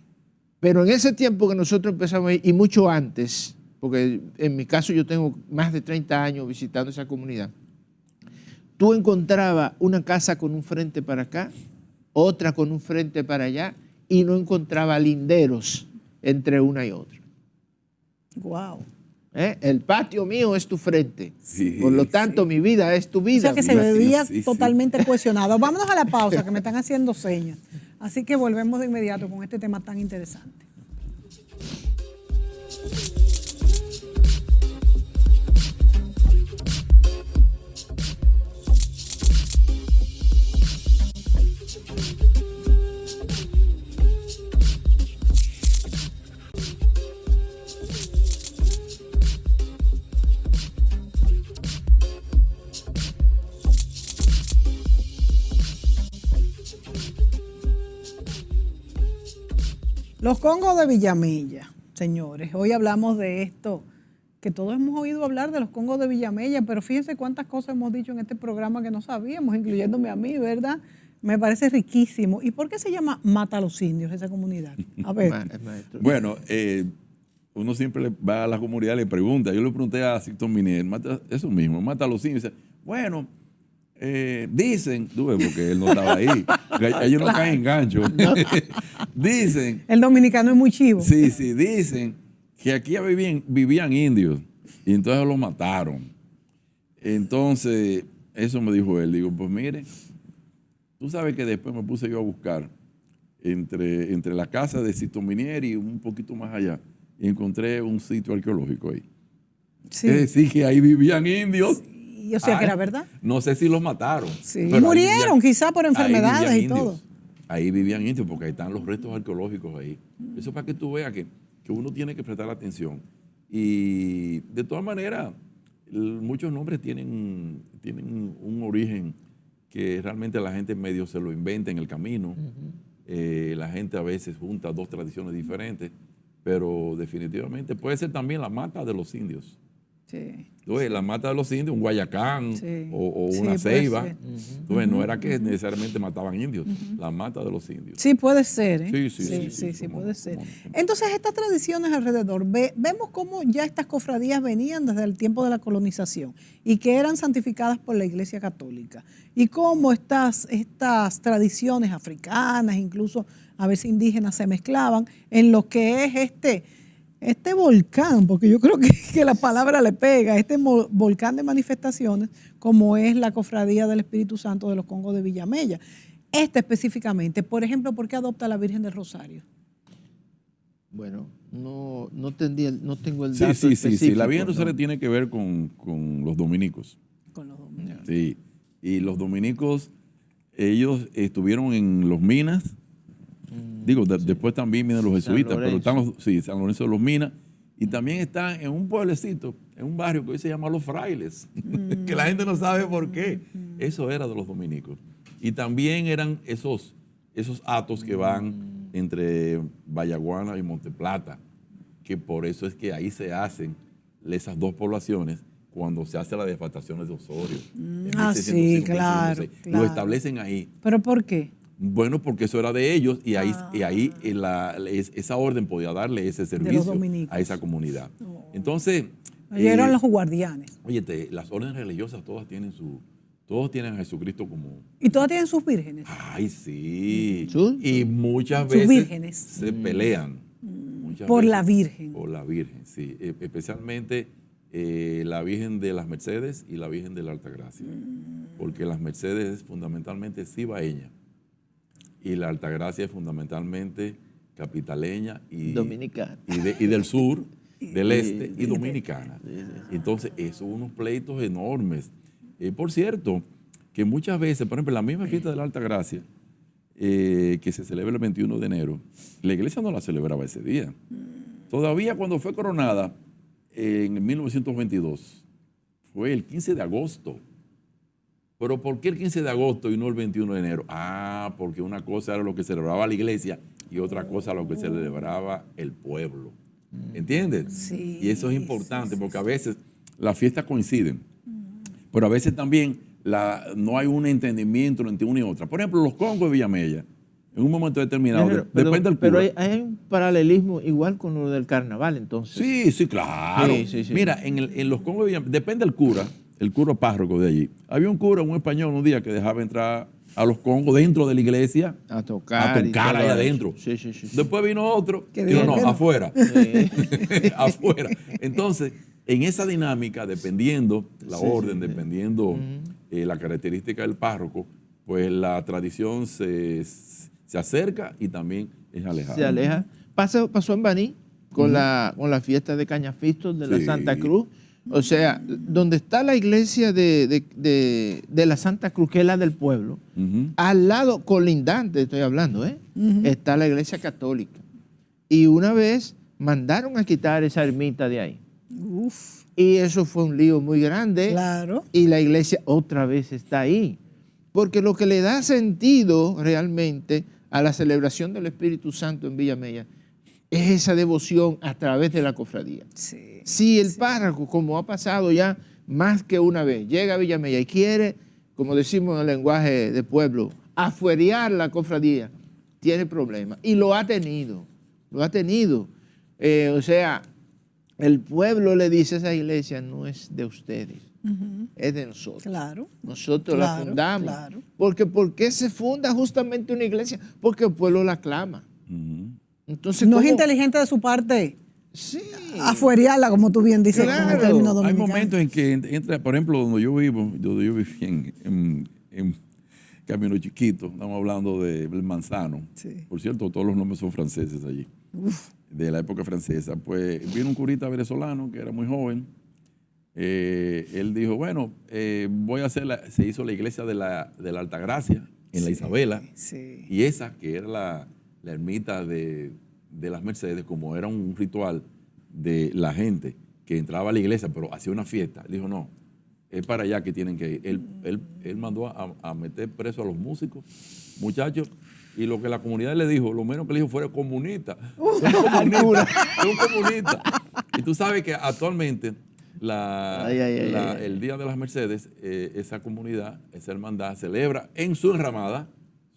Pero en ese tiempo que nosotros empezamos, y mucho antes, porque en mi caso yo tengo más de 30 años visitando esa comunidad, tú encontrabas una casa con un frente para acá, otra con un frente para allá, y no encontrabas linderos entre una y otra. Wow. El patio mío es tu frente. Por lo tanto, mi vida es tu vida. O sea que se veía totalmente cohesionado. Vámonos a la pausa, que me están haciendo señas. Así que volvemos de inmediato con este tema tan interesante. Los congos de Villamella, señores. Hoy hablamos de esto, que todos hemos oído hablar de los congos de Villamella, pero fíjense cuántas cosas hemos dicho en este programa que no sabíamos, incluyéndome a mí, ¿verdad? Me parece riquísimo. ¿Y por qué se llama Mata a los Indios esa comunidad? A ver. Bueno, uno siempre va a la comunidad y le pregunta. Yo le pregunté a Sixto Minier, eso mismo, Mata a los Indios. Dice, bueno, dicen, tú ves, porque él no estaba ahí, ellos no caen en gancho. Dicen. El dominicano es muy chivo. Sí, dicen que aquí vivían indios y entonces los mataron. Entonces, eso me dijo él. Digo, pues mire, tú sabes que después me puse yo a buscar entre la casa de Sixto Minier y un poquito más allá y encontré un sitio arqueológico ahí. Sí. Es decir, que ahí vivían indios. O sea, que era verdad. No sé si los mataron. Sí. Murieron quizá por enfermedades y todo. Ahí vivían indios porque ahí están los restos arqueológicos ahí. Eso es para que tú veas que uno tiene que prestar atención. Y de todas maneras, muchos nombres tienen un origen que realmente la gente medio se lo inventa en el camino. La gente a veces junta 2 tradiciones diferentes, pero definitivamente puede ser también la mata de los indios. Sí. Entonces, la mata de los indios, un Guayacán o una ceiba. Entonces, no era que necesariamente mataban indios, la mata de los indios. Sí, puede ser. Sí, puede ser. Entonces, estas tradiciones alrededor, vemos cómo ya estas cofradías venían desde el tiempo de la colonización y que eran santificadas por la Iglesia Católica. Y cómo estas tradiciones africanas, incluso a veces indígenas, se mezclaban en lo que es este volcán, porque yo creo que la palabra le pega, este volcán de manifestaciones, como es la Cofradía del Espíritu Santo de los Congos de Villamella. Específicamente, por ejemplo, ¿por qué adopta a la Virgen del Rosario? Bueno, no tengo el dato específico. Sí. La Virgen del Rosario tiene que ver con los dominicos. Sí. Y los dominicos, ellos estuvieron en los Minas. Digo, después también vienen los jesuitas, pero están San Lorenzo de los Minas. Y también están en un pueblecito, en un barrio que hoy se llama Los Frailes, que la gente no sabe por qué. Eso era de los dominicos. Y también eran esos atos que van entre Vallaguana y Monteplata, que por eso es que ahí se hacen esas dos poblaciones cuando se hace la devastación de Osorio. Sí, claro. Lo establecen ahí. ¿Pero por qué? Bueno, porque eso era de ellos y ahí esa orden podía darle ese servicio a esa comunidad. Entonces... Ellos eran los guardianes. Óyete, las órdenes religiosas todos tienen a Jesucristo como... ¿Y todas tienen sus vírgenes? Ay, sí. ¿Sí? Y muchas Sus veces vírgenes. se pelean. Muchas Por veces la Virgen. Por la Virgen, sí. Especialmente la Virgen de las Mercedes y la Virgen de la Altagracia. Porque las Mercedes es fundamentalmente cibaeña y la Altagracia es fundamentalmente capitaleña y dominicana. Y del sur, del este y dominicana. Entonces, esos son unos pleitos enormes. Por cierto, que muchas veces, por ejemplo, la misma fiesta de la Altagracia, que se celebra el 21 de enero, la iglesia no la celebraba ese día. Todavía cuando fue coronada, en 1922, fue el 15 de agosto. ¿Pero por qué el 15 de agosto y no el 21 de enero? Ah, porque una cosa era lo que celebraba la iglesia y otra cosa lo que celebraba el pueblo. ¿Entiendes? Sí. Y eso es importante porque a veces las fiestas coinciden, pero a veces también no hay un entendimiento entre una y otra. Por ejemplo, los congos de Villamella, en un momento determinado, depende del cura. Pero hay un paralelismo igual con lo del carnaval, entonces. Sí, claro. Sí. Mira, en los congos de Villamella, depende del cura, el cura párroco de allí. Había un cura, un español, un día que dejaba entrar a los congos dentro de la iglesia a tocar ahí adentro. Sí. Después vino otro y dijo, no, afuera. Afuera. Entonces, en esa dinámica, dependiendo la orden, dependiendo la característica del párroco, pues la tradición se acerca y también es alejada. Se aleja. Pasó en Baní con la fiesta de Cañafistos de la Santa Cruz. O sea, donde está la iglesia de la Santa Cruz, que es la del pueblo, al lado, colindante estoy hablando, está la iglesia católica. Y una vez mandaron a quitar esa ermita de ahí. Uf. Y eso fue un lío muy grande. Claro. Y la iglesia otra vez está ahí. Porque lo que le da sentido realmente a la celebración del Espíritu Santo en Villamella es esa devoción a través de la cofradía. Sí. Si el párroco, como ha pasado ya más que una vez, llega a Villamella y quiere, como decimos en el lenguaje de pueblo, afuerear la cofradía, tiene problemas. Y lo ha tenido. O sea, el pueblo le dice a esa iglesia, no es de ustedes, es de nosotros. Claro. Nosotros la fundamos. Claro. Porque ¿por qué se funda justamente una iglesia? Porque el pueblo la clama. Entonces, No ¿cómo? es inteligente de su parte Sí. afuerearla, como tú bien dices, Claro. con el término Hay dominicano. momentos en que entra, por ejemplo, donde yo viví en Camino Chiquito, estamos hablando del Manzano. Sí. Por cierto, todos los nombres son franceses allí, de la época francesa. Pues vino un curita venezolano que era muy joven. Él dijo, bueno, voy a hacer, se hizo la iglesia de la Altagracia en la Isabela. Sí. Y esa, que era la ermita de las Mercedes, como era un ritual de la gente que entraba a la iglesia, pero hacía una fiesta, dijo, no, es para allá que tienen que ir. Él mandó a meter preso a los músicos, muchachos, y lo que la comunidad le dijo, lo menos que le dijo fuera comunista. Es un comunista. Y tú sabes que actualmente el Día de las Mercedes, esa comunidad, esa hermandad, celebra en su enramada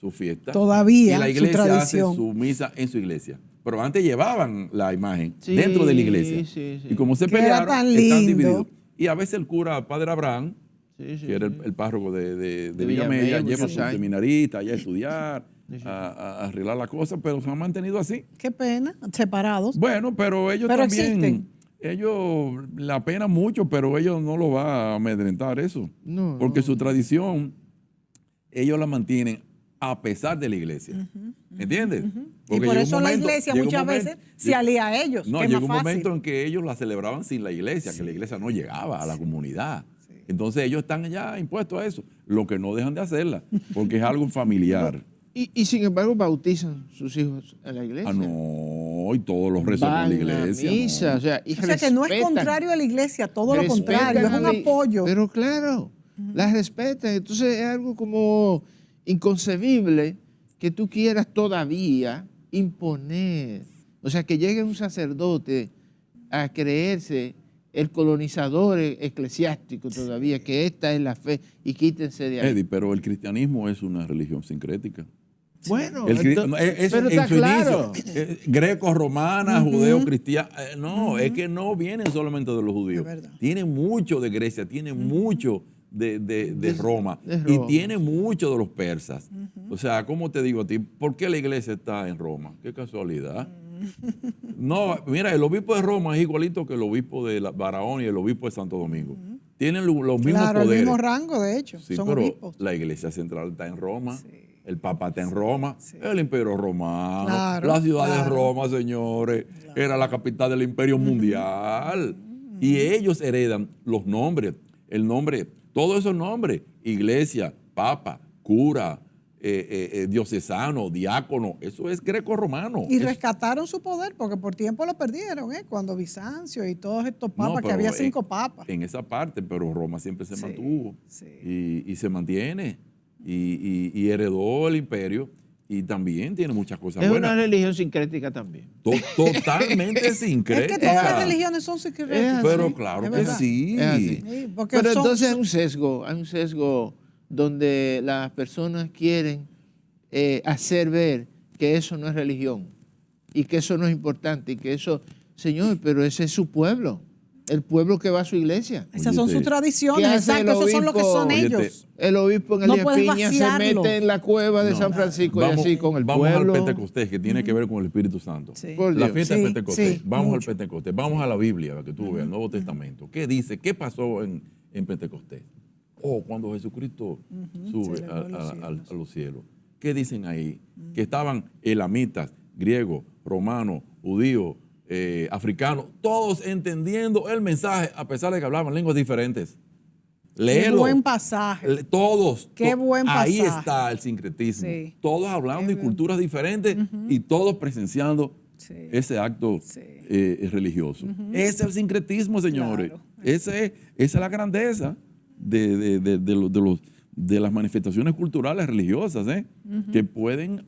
su fiesta. Todavía, y la su iglesia hace tradición. su misa en su iglesia. Pero antes llevaban la imagen dentro de la iglesia. Sí. Y como se Que era pelearon, tan están lindo. divididos. Y a veces el cura, Padre Abraham, que era el párroco de Villamella, lleva a sus seminaristas allá a estudiar, a arreglar la cosa, pero se han mantenido así. Qué pena, separados. Bueno, pero ellos Pero también, existen. ellos la pena mucho, pero ellos no lo van a amedrentar eso. No, porque su tradición, ellos la mantienen a pesar de la iglesia. ¿Entiendes? Y Porque por llegó un eso la momento- iglesia llegó un muchas momento- veces se alía a ellos. No, que es llegó más un fácil. momento en que ellos la celebraban sin la iglesia, que la iglesia no llegaba a la comunidad. Entonces ellos están ya impuestos a eso, lo que no dejan de hacerla, porque es algo familiar. Y sin embargo bautizan sus hijos en la iglesia. Ah, no, y todos los rezos Van en la iglesia. a misa, no. o sea, y O sea que no es respetan. contrario a la iglesia, todo lo Respetan contrario, es a un la- apoyo. Pero claro, las respetan. Entonces es algo como inconcebible que tú quieras todavía imponer. O sea, que llegue un sacerdote a creerse el colonizador eclesiástico todavía, que esta es la fe, y quítense de ahí. Eddie, pero el cristianismo es una religión sincrética. Bueno, No, pero en está su claro. inicio, greco-romana, judeo-cristiana. No, es que no vienen solamente de los judíos. Es verdad. Tienen mucho de Grecia, tienen mucho de Roma, de y Roma. tiene mucho de los persas. O sea, ¿cómo te digo a ti? ¿Por qué la iglesia está en Roma? Qué casualidad. No, mira, el obispo de Roma es igualito que el obispo de Barahona y el obispo de Santo Domingo. Tienen los mismos Claro, el poderes. mismo rango, de hecho, Sí, son pero obispos. la iglesia central está en Roma, Sí. el Papa está en Roma, Sí. el Imperio Romano, Claro, la ciudad de claro. Roma, señores, era la capital del Imperio Mundial. Y ellos heredan los nombres, el nombre, todos esos nombres, iglesia, papa, cura, diocesano, diácono, eso es greco-romano. Y Es- rescataron su poder, porque por tiempo lo perdieron, cuando Bizancio y todos estos No, papas, que pero había 5 papas. En esa parte, pero Roma siempre se Sí, mantuvo sí. y se mantiene y heredó el imperio y también tiene muchas cosas Es buenas. una religión sincrética también. Totalmente Es sincrética. que todas las religiones son secretas. Pero ¿sí? claro Es que verdad. sí. Es así. Sí, porque Pero son- entonces hay un sesgo donde las personas quieren hacer ver que eso no es religión y que eso no es importante y que eso, señor, pero ese es su pueblo, el pueblo que va a su iglesia. Esas son Óyete, sus tradiciones, ¿qué hace exacto, el esos son lo que son obispo? Óyete, ellos. El obispo en No Elías puedes Piña se vaciarlo. mete en la cueva de No. San Francisco y Vamos, así con el vamos pueblo. al Pentecostés, que tiene que ver con el Espíritu Santo. Sí. Por La Dios. fiesta Sí, del Pentecostés. sí, Vamos mucho. al Pentecostés. Vamos a la Biblia, para que tú veas, el Nuevo Testamento. ¿Qué dice? ¿Qué pasó en Pentecostés? Cuando Jesucristo sube se elevó a los cielos. ¿Qué dicen ahí? Que estaban elamitas, griegos, romanos, judíos, africanos, todos entendiendo el mensaje, a pesar de que hablaban lenguas diferentes. Qué Léelo. buen pasaje. Todos. Qué buen Ahí pasaje. está el sincretismo. Sí. Todos hablando de culturas diferentes y todos presenciando Sí. ese acto Sí. religioso. Ese es el sincretismo, señores. Claro. Esa es la grandeza de las manifestaciones culturales religiosas, que pueden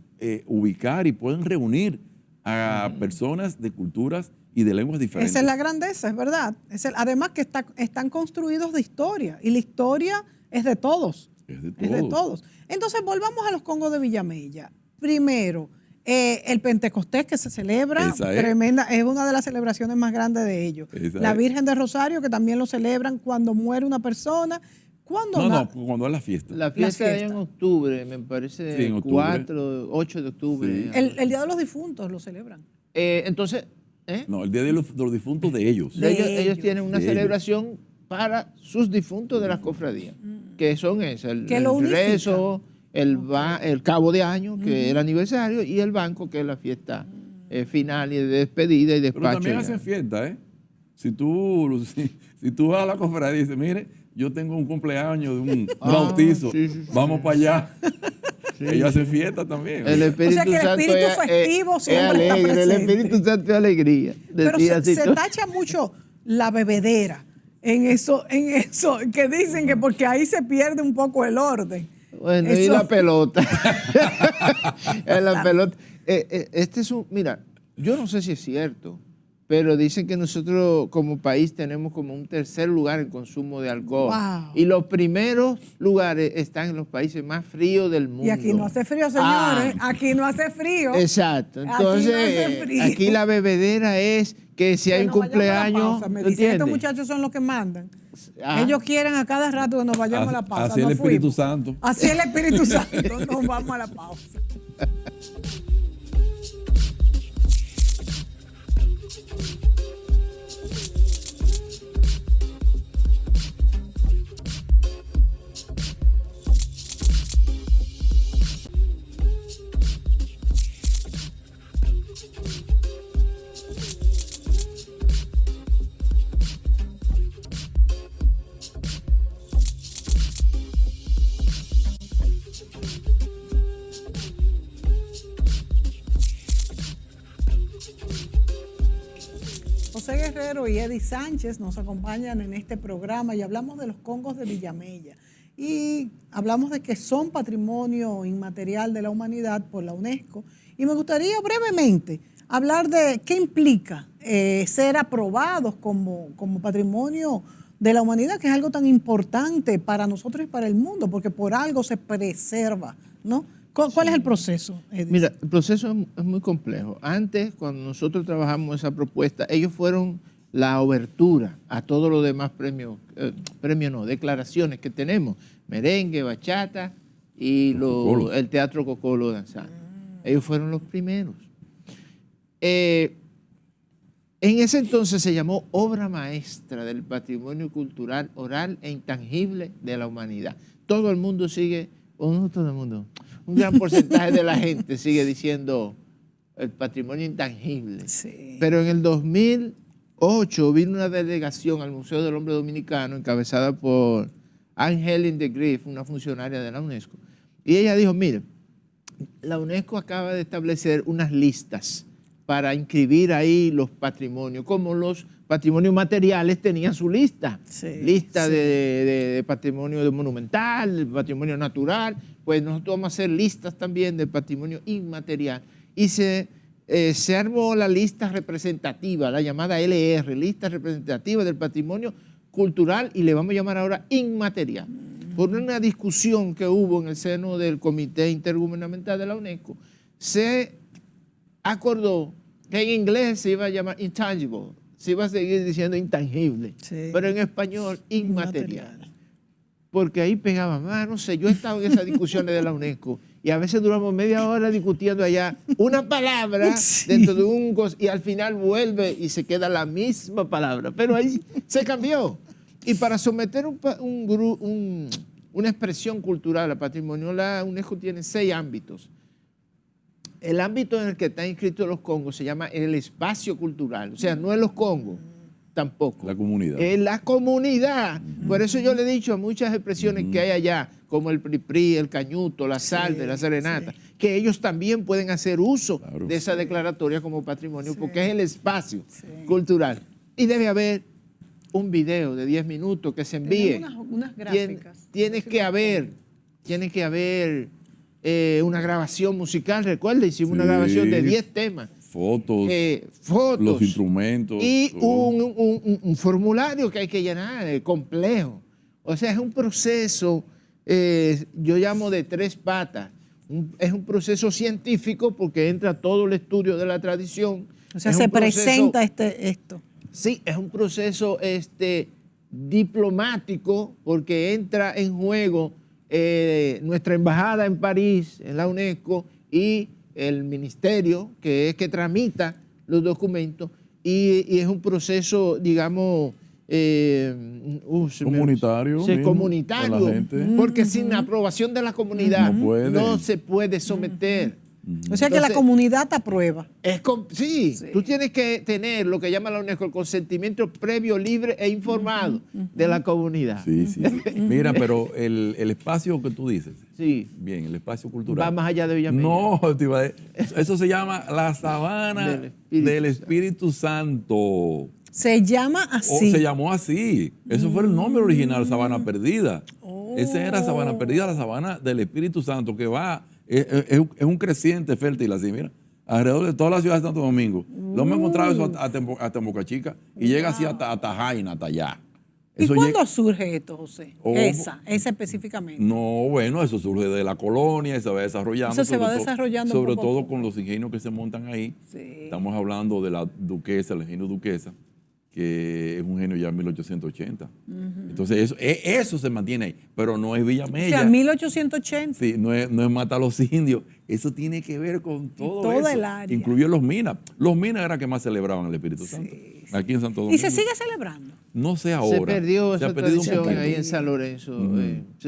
ubicar y pueden reunir a personas de culturas y de lenguas diferentes. Esa es la grandeza, es verdad. Además que están construidos de historia y la historia es de todos. Es de Es de todos. todos. Entonces, volvamos a los congos de Villamella. Primero, el Pentecostés que se celebra, Esa es. tremenda, es una de las celebraciones más grandes de ellos. Esa La es. Virgen de Rosario, que también lo celebran cuando muere una persona. Cuando No, cuando es la fiesta. La fiesta La es fiesta. en octubre, me parece Sí, en octubre. 4, 8 de octubre. Sí. el Día de los Difuntos lo celebran. Entonces, No, el Día de los Difuntos de ellos. De ellos ellos. tienen una De ellos. celebración para sus difuntos de las cofradías, que son esas, Que el lo unifican. rezo, el cabo de año, que es el aniversario, y el banco, que es la fiesta final y de despedida y Pero despacho. también ya. hacen fiesta, ¿eh? Si tú vas a la cofradía y dices, mire, yo tengo un cumpleaños de un bautizo, sí, sí, sí. vamos para allá. Ellos hacen fiesta también. El Espíritu O sea que el Santo espíritu es- festivo es siempre está alegre, el presente. Espíritu Santo es alegría. Pero decía así se todo. tacha mucho la bebedera en eso, que dicen que porque ahí se pierde un poco el orden. Bueno, y Eso- la pelota. Es la pelota. Mira, yo no sé si es cierto, pero dicen que nosotros como país tenemos como un tercer lugar en consumo de alcohol. Wow. Y los primeros lugares están en los países más fríos del mundo. Y aquí no hace frío, señores. Aquí no hace frío. Exacto. Aquí no Entonces, hace frío. aquí la bebedera es que si hay un Que nos vayamos a la cumpleaños, pausa. Me ¿tú dicen, estos entiendes? muchachos son los que mandan. Ah. Ellos quieren a cada rato que nos vayamos a la pausa. Así el Nos Espíritu fuimos. Santo. Así el Espíritu Santo. Nos vamos a la pausa. José Guerrero y Eddie Sánchez nos acompañan en este programa y hablamos de los congos de Villamella. Y hablamos de que son patrimonio inmaterial de la humanidad por la UNESCO. Y me gustaría brevemente hablar de qué implica ser aprobados como patrimonio de la humanidad, que es algo tan importante para nosotros y para el mundo, porque por algo se preserva, ¿no? ¿Cuál es el proceso, Edith? Mira, el proceso es muy complejo. Antes, cuando nosotros trabajamos esa propuesta, ellos fueron la obertura a todos los demás declaraciones que tenemos, merengue, bachata y el Teatro Cocolo danzando. Ellos fueron los primeros. En ese entonces se llamó obra maestra del patrimonio cultural oral e intangible de la humanidad. Todo el mundo sigue, o no todo el mundo, un gran porcentaje de la gente sigue diciendo el patrimonio intangible. Sí. Pero en el 2008 vino una delegación al Museo del Hombre Dominicano encabezada por Anne-Helen de Grief, una funcionaria de la UNESCO. Y ella dijo, mire, la UNESCO acaba de establecer unas listas para inscribir ahí los patrimonios, como los patrimonios materiales tenían su lista. Sí, lista sí. De patrimonio monumental, de patrimonio natural. Pues nosotros vamos a hacer listas también de patrimonio inmaterial. Y se armó la lista representativa, la llamada LR, lista representativa del patrimonio cultural, y le vamos a llamar ahora inmaterial. Por una discusión que hubo en el seno del Comité Intergubernamental de la UNESCO, se acordó que en inglés se iba a llamar intangible, se iba a seguir diciendo intangible, Sí. pero en español inmaterial. Porque ahí pegaba más, no sé, yo he estado en esas discusiones de la UNESCO y a veces duramos media hora discutiendo allá una palabra Sí. dentro de y al final vuelve y se queda la misma palabra, pero ahí se cambió. Y para someter una expresión cultural a patrimonio, la UNESCO tiene 6 ámbitos. El ámbito en el que están inscritos los congos se llama el espacio cultural, o sea, no es los congos tampoco. La comunidad. Es la comunidad. Por eso yo le he dicho a muchas expresiones que hay allá, como el PRI, el cañuto, la salve, la serenata, que ellos también pueden hacer uso de esa declaratoria como patrimonio, porque es el espacio cultural. Y debe haber un video de 10 minutos que se envíe. Tenemos unas gráficas. Tiene que haber una grabación musical. Recuerda, hicimos una grabación de 10 temas. Fotos, fotos, los instrumentos. Y un formulario que hay que llenar, complejo. O sea, es un proceso, yo llamo de 3 patas. Es un proceso científico porque entra todo el estudio de la tradición. O sea, se presenta esto. Sí, es un proceso diplomático porque entra en juego nuestra embajada en París, en la UNESCO, y el ministerio que tramita los documentos, y es un proceso, digamos, comunitario. Comunitario, de la gente. porque sin la aprobación de la comunidad no se puede someter. O sea, que la comunidad aprueba. Sí, tú tienes que tener lo que llama la UNESCO el consentimiento previo, libre e informado de la comunidad. Sí. Mira, pero el espacio que tú dices, Sí. bien, el espacio cultural. Va más allá de Villamella. No, eso se llama la sabana del Espíritu Santo. Se llama así. Se llamó así. Eso fue el nombre original, Sabana Perdida. Esa era Sabana Perdida, la sabana del Espíritu Santo, que va, es un creciente fértil así, mira, alrededor de toda la ciudad de Santo Domingo. Lo hemos encontrado eso hasta en Boca Chica y llega así hasta Jaina, hasta allá. ¿Y Eso cuándo surge esto, José? Oh, esa específicamente. No, bueno, eso surge de la colonia y se va desarrollando. Eso se va desarrollando sobre poco a todo poco. con los ingenios que se montan ahí. Sí. Estamos hablando de la Duquesa, el ingenio Duquesa, que es un genio ya en 1880. Entonces eso se mantiene ahí, pero no es O Villamella. sea, 1880. Sí, no es Mata a los Indios. Eso tiene que ver con todo eso. el área. Incluyó los minas. Los minas eran que más celebraban el Espíritu Santo. Aquí en Santo Domingo. Y se sigue celebrando. No sé ahora. Se perdió esa perdido un tradición poquito. ahí en San Lorenzo.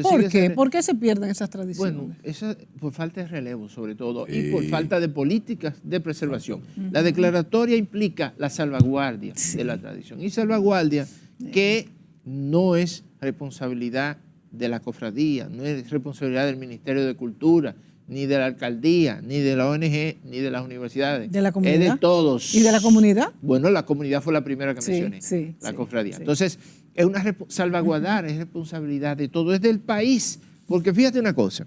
¿Por qué? ¿Por qué se pierden esas tradiciones? Bueno, eso por falta de relevo sobre todo y por falta de políticas de preservación. La declaratoria implica la salvaguardia de la tradición y salvaguardia que no es responsabilidad de la cofradía, no es responsabilidad del Ministerio de Cultura, ni de la alcaldía, ni de la ONG, ni de las universidades. ¿De la comunidad? Es de todos. ¿Y de la comunidad? Bueno, la comunidad fue la primera que Sí, mencioné, sí, la sí, cofradía. sí. Entonces, es una salvaguardar, es responsabilidad de todo, es del país. Porque fíjate una cosa,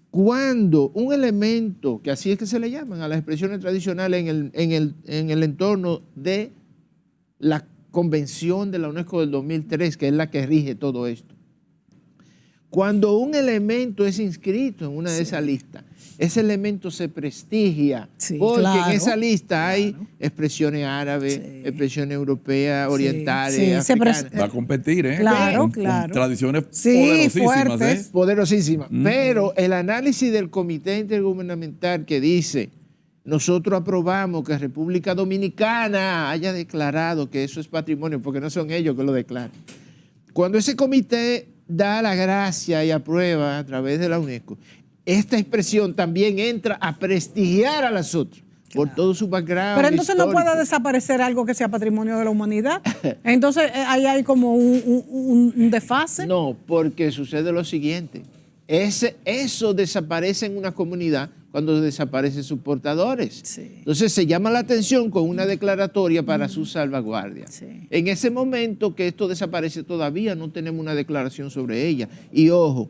cuando un elemento, que así es que se le llaman a las expresiones tradicionales en el entorno de la Convención de la UNESCO del 2003, que es la que rige todo esto, cuando un elemento es inscrito en una de esas listas, ese elemento se prestigia, Sí, porque claro, en esa lista hay expresiones árabes, Sí. expresiones europeas, Sí, orientales, sí, se africanas. Va a competir, ¿eh? Claro, Con claro. tradiciones Sí, poderosísimas, fuertes. ¿eh? Poderosísima. Pero el análisis del Comité Intergubernamental que dice, nosotros aprobamos que República Dominicana haya declarado que eso es patrimonio, porque no son ellos que lo declaran. Cuando ese comité da la gracia y aprueba a través de la UNESCO, esta expresión también entra a prestigiar a las otras por todo su background. Pero entonces no histórico. puede desaparecer algo que sea patrimonio de la humanidad. Entonces ahí hay como un desfase. No, porque sucede lo siguiente. Eso desaparece en una comunidad cuando desaparecen sus portadores. Sí. Entonces se llama la atención con una declaratoria para su salvaguardia. Sí. En ese momento que esto desaparece todavía no tenemos una declaración sobre ella. Y ojo,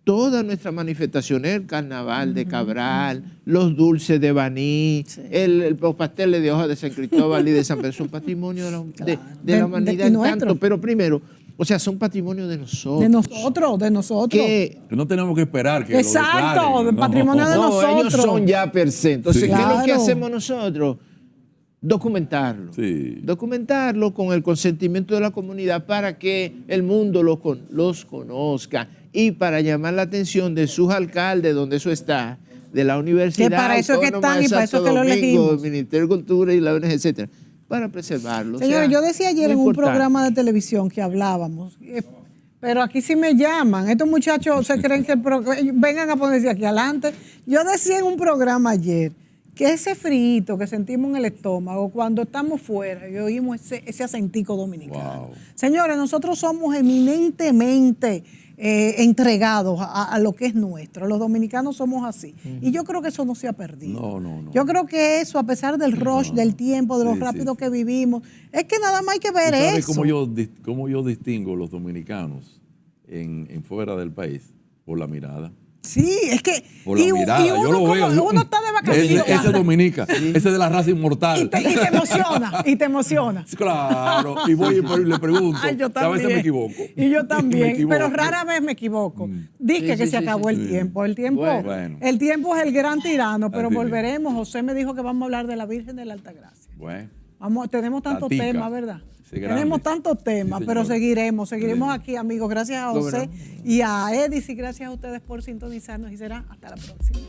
todas nuestras manifestaciones, el carnaval de Cabral, los dulces de Baní, Sí. los pasteles de hoja de San Cristóbal y de San Pedro, son patrimonio de la, de la humanidad y en nuestro. tanto. Pero primero, o sea, son patrimonio de nosotros. De nosotros. Que Que no tenemos que esperar que Exacto, lo declaren. de patrimonio de no, nosotros. ellos son ya per se. Entonces, Sí. ¿qué es lo que Claro. hacemos nosotros? Documentarlo. Sí. Documentarlo con el consentimiento de la comunidad para que el mundo los conozca y para llamar la atención de sus alcaldes, donde eso está, de la Universidad Que para eso es que Autónoma están de y para eso Santo es que lo Domingo, elegimos. el Ministerio de Cultura y la ONG, etcétera, para preservarlo. Señores, yo decía ayer en un programa de televisión que hablábamos, pero aquí sí me llaman. Estos muchachos se creen que vengan a ponerse aquí adelante. Yo decía en un programa ayer que ese frío que sentimos en el estómago cuando estamos fuera y oímos ese acentico dominicano. Wow. Señores, nosotros somos eminentemente entregados a lo que es nuestro. Los dominicanos somos así. Y yo creo que eso no se ha perdido. No. Yo creo que eso, a pesar del rush, del tiempo, de lo Sí, rápido sí. que vivimos, es que nada más hay que ¿Tú ver sabes eso. cómo yo distingo los dominicanos en fuera del país? Por la mirada. Sí, es que Por la mirada. Yo lo veo. uno está de vacaciones. Ese dominica. Ese de la raza inmortal. y te emociona, y te emociona. Claro. Y voy y le pregunto. Ay, yo que a veces también. me equivoco. Y yo también, Me equivoco. pero rara vez me equivoco. Dije Sí, que sí, se sí, acabó sí, el sí. tiempo. El tiempo, Bueno. el tiempo es el gran tirano, pero Así mismo. volveremos. José me dijo que vamos a hablar de la Virgen de la Altagracia. Bueno. Tenemos tantos Tatica. temas, ¿verdad? Sí, grande. Tenemos tantos temas, Sí, pero señor. seguiremos Sí. aquí, amigos. Gracias a ¿Cómo José no? y a Edis y gracias a ustedes por sintonizarnos y será hasta la próxima.